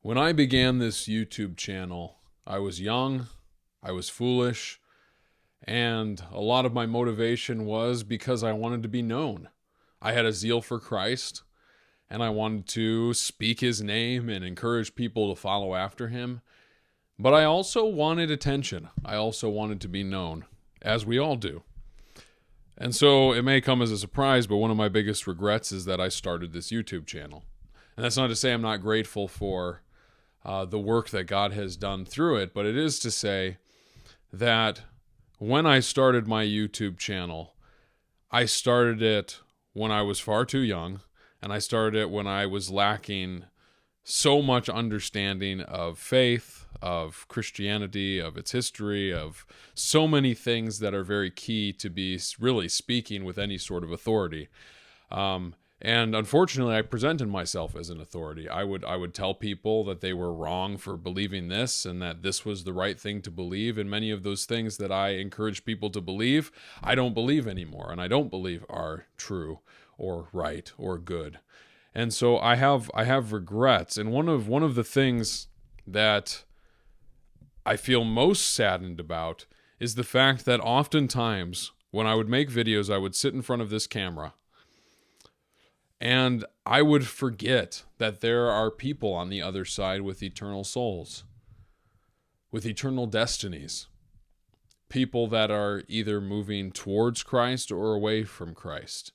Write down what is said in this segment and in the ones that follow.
When I began this YouTube channel, I was young, I was foolish, and a lot of my motivation was because I wanted to be known. I had a zeal for Christ, and I wanted to speak his name and encourage people to follow after him. But I also wanted attention. I also wanted to be known, as we all do. And so it may come as a surprise, but one of my biggest regrets is that I started this YouTube channel. And that's not to say I'm not grateful for the work that God has done through it, but it is to say that when I started my YouTube channel, I started it when I was far too young, and I started it when I was lacking so much understanding of faith, of Christianity, of its history, of so many things that are very key to be really speaking with any sort of authority. And unfortunately, I presented myself as an authority. I would tell people that they were wrong for believing this and that this was the right thing to believe. And many of those things that I encourage people to believe, I don't believe anymore. And I don't believe are true or right or good. And so I have regrets. And one of the things that I feel most saddened about is the fact that oftentimes when I would make videos, I would sit in front of this camera and I would forget that there are people on the other side with eternal souls, with eternal destinies, people that are either moving towards Christ or away from Christ,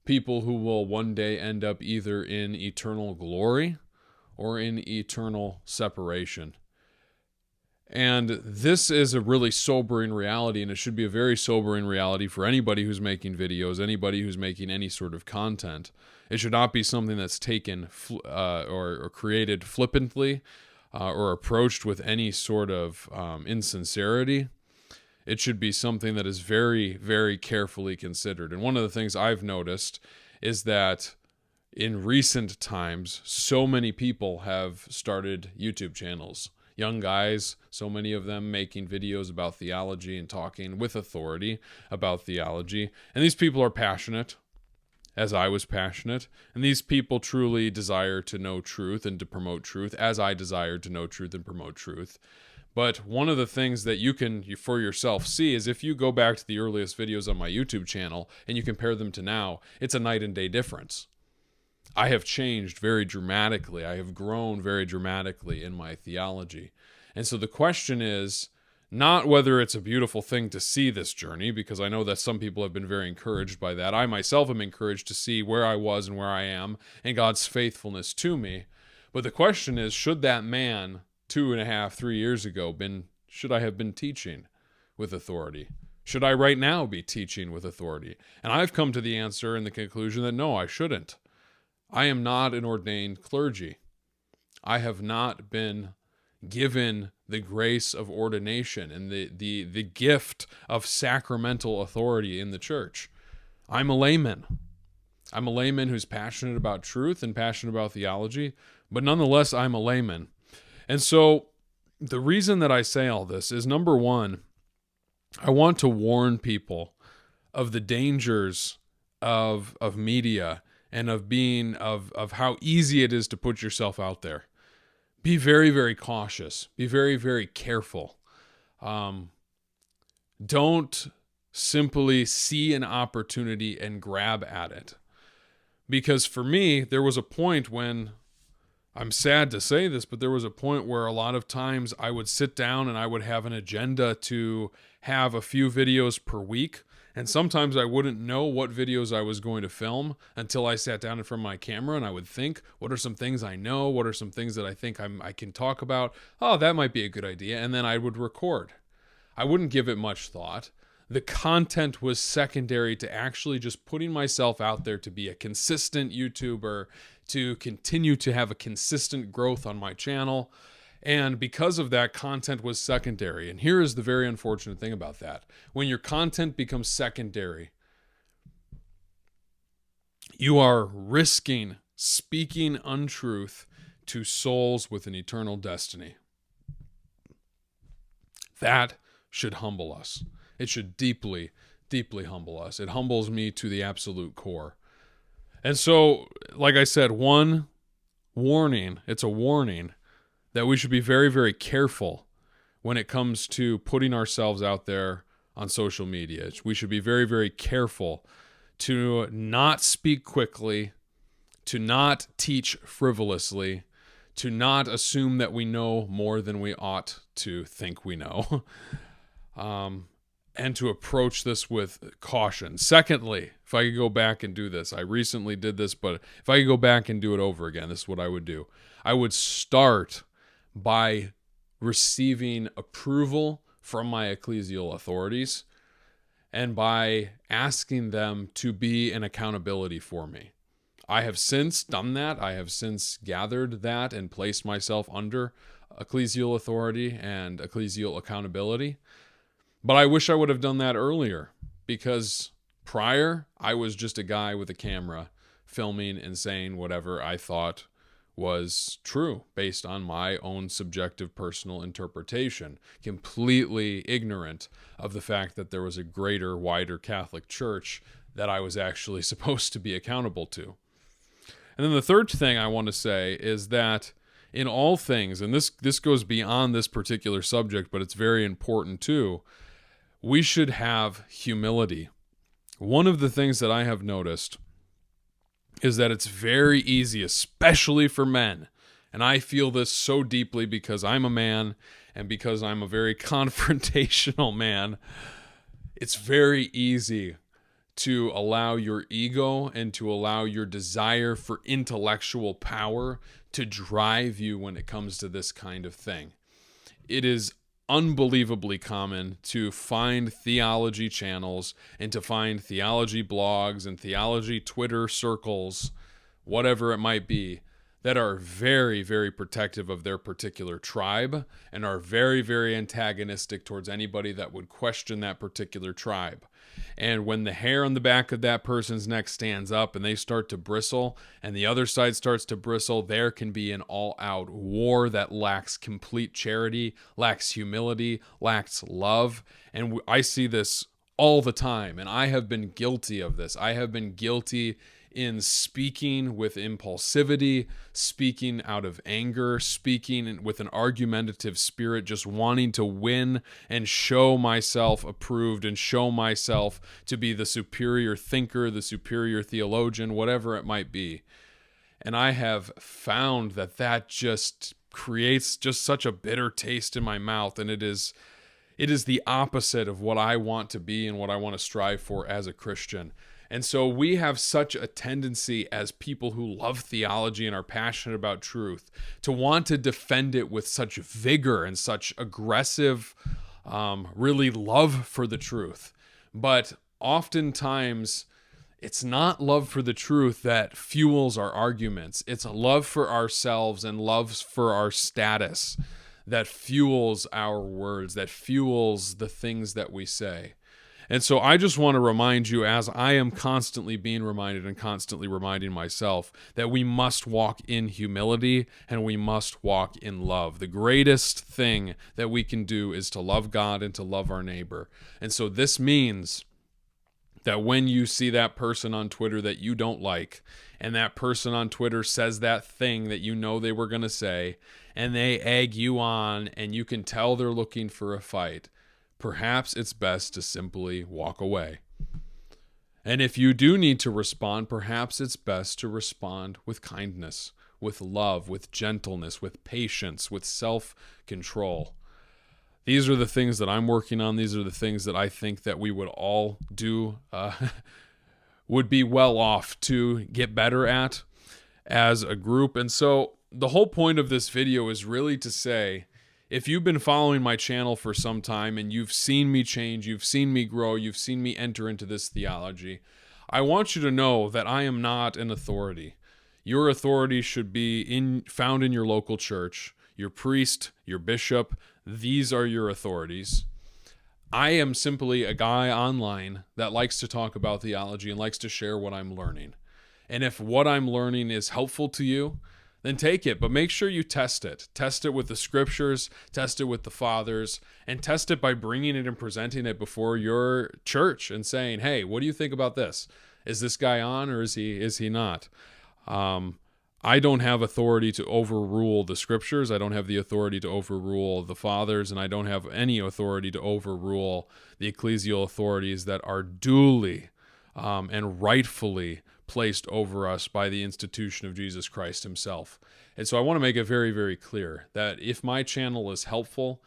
people who will one day end up either in eternal glory or in eternal separation. And this is a really sobering reality, and it should be a very sobering reality for anybody who's making videos, anybody who's making any sort of content. It should not be something that's taken or created flippantly or approached with any sort of insincerity. It should be something that is very, very carefully considered. And one of the things I've noticed is that in recent times, so many people have started YouTube channels. Young guys, so many of them making videos about theology and talking with authority about theology. And these people are passionate, as I was passionate. And these people truly desire to know truth and to promote truth, as I desired to know truth and promote truth. But one of the things that you can, for yourself, see is if you go back to the earliest videos on my YouTube channel and you compare them to now, it's a night and day difference. I have changed very dramatically. I have grown very dramatically in my theology. And so the question is not whether it's a beautiful thing to see this journey, because I know that some people have been very encouraged by that. I myself am encouraged to see where I was and where I am and God's faithfulness to me. But the question is, should that man 2.5, 3 years ago should I have been teaching with authority? Should I right now be teaching with authority? And I've come to the answer and the conclusion that no, I shouldn't. I am not an ordained clergy. I have not been given the grace of ordination and the gift of sacramental authority in the church. I'm a layman. I'm a layman who's passionate about truth and passionate about theology, but nonetheless, I'm a layman. And so the reason that I say all this is, number one, I want to warn people of the dangers of media and of how easy it is to put yourself out there. Be very, very cautious. Be very, very careful. Don't simply see an opportunity and grab at it. Because for me, there was a point when, I'm sad to say this, but there was a point where a lot of times I would sit down and I would have an agenda to have a few videos per week. And sometimes I wouldn't know what videos I was going to film until I sat down in front of my camera and I would think, what are some things I know? What are some things that I think I can talk about? Oh, that might be a good idea. And then I would record. I wouldn't give it much thought. The content was secondary to actually just putting myself out there to be a consistent YouTuber, to continue to have a consistent growth on my channel. And because of that, content was secondary. And here is the very unfortunate thing about that. When your content becomes secondary, you are risking speaking untruth to souls with an eternal destiny. That should humble us. It should deeply, deeply humble us. It humbles me to the absolute core. And so, like I said, one warning, it's a warning that we should be very, very careful when it comes to putting ourselves out there on social media. We should be very, very careful to not speak quickly, to not teach frivolously, to not assume that we know more than we ought to think we know, and to approach this with caution. Secondly, if I could go back and do this, I recently did this, but if I could go back and do it over again, this is what I would do. I would start by receiving approval from my ecclesial authorities and by asking them to be an accountability for me. I have since done that. I have since gathered that and placed myself under ecclesial authority and ecclesial accountability. But I wish I would have done that earlier, because prior, I was just a guy with a camera filming and saying whatever I thought was true based on my own subjective personal interpretation, completely ignorant of the fact that there was a greater, wider Catholic Church that I was actually supposed to be accountable to. And then the third thing I want to say is that in all things, and this goes beyond this particular subject, but it's very important too, we should have humility. One of the things that I have noticed is that it's very easy, especially for men, and I feel this so deeply because I'm a man and because I'm a very confrontational man. It's very easy to allow your ego and to allow your desire for intellectual power to drive you when it comes to this kind of thing. It is unbelievably common to find theology channels and to find theology blogs and theology Twitter circles, whatever it might be, that are very, very protective of their particular tribe and are very, very antagonistic towards anybody that would question that particular tribe. And when the hair on the back of that person's neck stands up and they start to bristle and the other side starts to bristle, there can be an all-out war that lacks complete charity, lacks humility, lacks love. And I see this all the time, and I have been guilty of this. I have been guilty in speaking with impulsivity, speaking out of anger, speaking with an argumentative spirit, just wanting to win and show myself approved and show myself to be the superior thinker, the superior theologian, whatever it might be. And I have found that just creates just such a bitter taste in my mouth, and it is the opposite of what I want to be and what I want to strive for as a Christian. And so we have such a tendency as people who love theology and are passionate about truth to want to defend it with such vigor and such aggressive, really love for the truth. But oftentimes, it's not love for the truth that fuels our arguments. It's a love for ourselves and love for our status that fuels our words, that fuels the things that we say. And so I just want to remind you, as I am constantly being reminded and constantly reminding myself, that we must walk in humility and we must walk in love. The greatest thing that we can do is to love God and to love our neighbor. And so this means that when you see that person on Twitter that you don't like, and that person on Twitter says that thing that you know they were going to say, and they egg you on, and you can tell they're looking for a fight, perhaps it's best to simply walk away. And if you do need to respond, perhaps it's best to respond with kindness, with love, with gentleness, with patience, with self-control. These are the things that I'm working on. These are the things that I think that we would all do, would be well off to get better at as a group. And so the whole point of this video is really to say, if you've been following my channel for some time and you've seen me change, you've seen me grow, you've seen me enter into this theology, I want you to know that I am not an authority. Your authority should be found in your local church, your priest, your bishop. These are your authorities. I am simply a guy online that likes to talk about theology and likes to share what I'm learning. And if what I'm learning is helpful to you, then take it, but make sure you test it. Test it with the scriptures, test it with the fathers, and test it by bringing it and presenting it before your church and saying, hey, what do you think about this? Is this guy on or is he not? I don't have authority to overrule the scriptures. I don't have the authority to overrule the fathers, and I don't have any authority to overrule the ecclesial authorities that are duly and rightfully placed over us by the institution of Jesus Christ himself. And so I want to make it very, very clear that if my channel is helpful,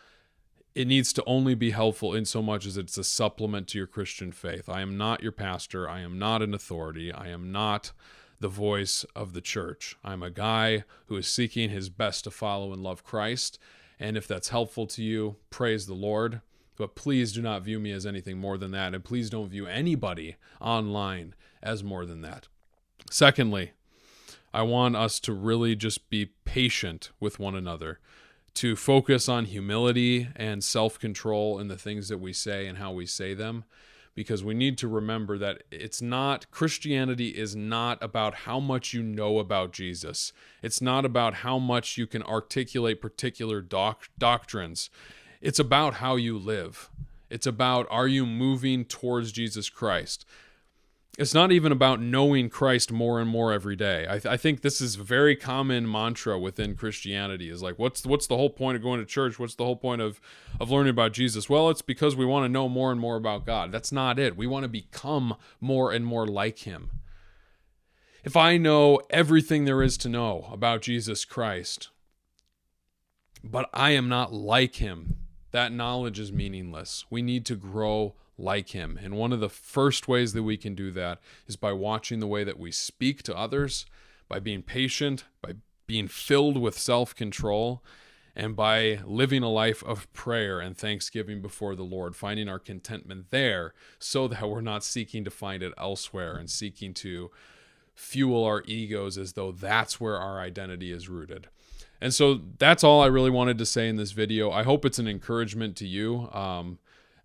it needs to only be helpful in so much as it's a supplement to your Christian faith. I am not your pastor. I am not an authority. I am not the voice of the church. I'm a guy who is seeking his best to follow and love Christ. And if that's helpful to you, praise the Lord. But please do not view me as anything more than that. And please don't view anybody online as more than that. Secondly, I want us to really just be patient with one another, to focus on humility and self-control in the things that we say and how we say them, because we need to remember that Christianity is not about how much you know about Jesus. It's not about how much you can articulate particular doctrines. It's about how you live. It's about, are you moving towards Jesus Christ? It's not even about knowing Christ more and more every day. I think this is a very common mantra within Christianity, is like, what's the whole point of going to church? What's the whole point of learning about Jesus? Well, it's because we want to know more and more about God. That's not it. We want to become more and more like him. If I know everything there is to know about Jesus Christ, but I am not like him, that knowledge is meaningless. We need to grow like him. And one of the first ways that we can do that is by watching the way that we speak to others, by being patient, by being filled with self-control, and by living a life of prayer and thanksgiving before the Lord, finding our contentment there so that we're not seeking to find it elsewhere and seeking to fuel our egos as though that's where our identity is rooted. And so that's all I really wanted to say in this video. I hope it's an encouragement to you.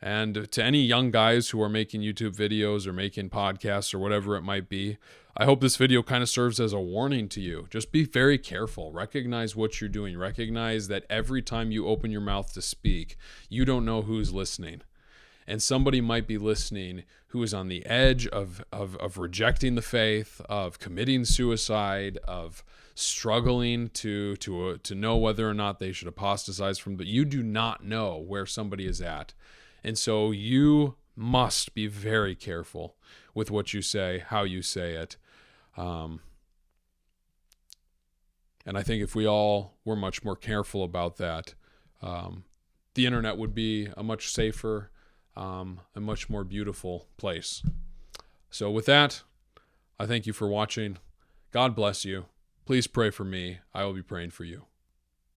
And to any young guys who are making YouTube videos or making podcasts or whatever it might be, I hope this video kind of serves as a warning to you. Just be very careful. Recognize what you're doing. Recognize that every time you open your mouth to speak, you don't know who's listening. And somebody might be listening who is on the edge of rejecting the faith, of committing suicide, of struggling to know whether or not they should apostatize from, but you do not know where somebody is at. And so you must be very careful with what you say, how you say it. And I think if we all were much more careful about that, the internet would be a much safer, a much more beautiful place. So with that, I thank you for watching. God bless you. Please pray for me. I will be praying for you.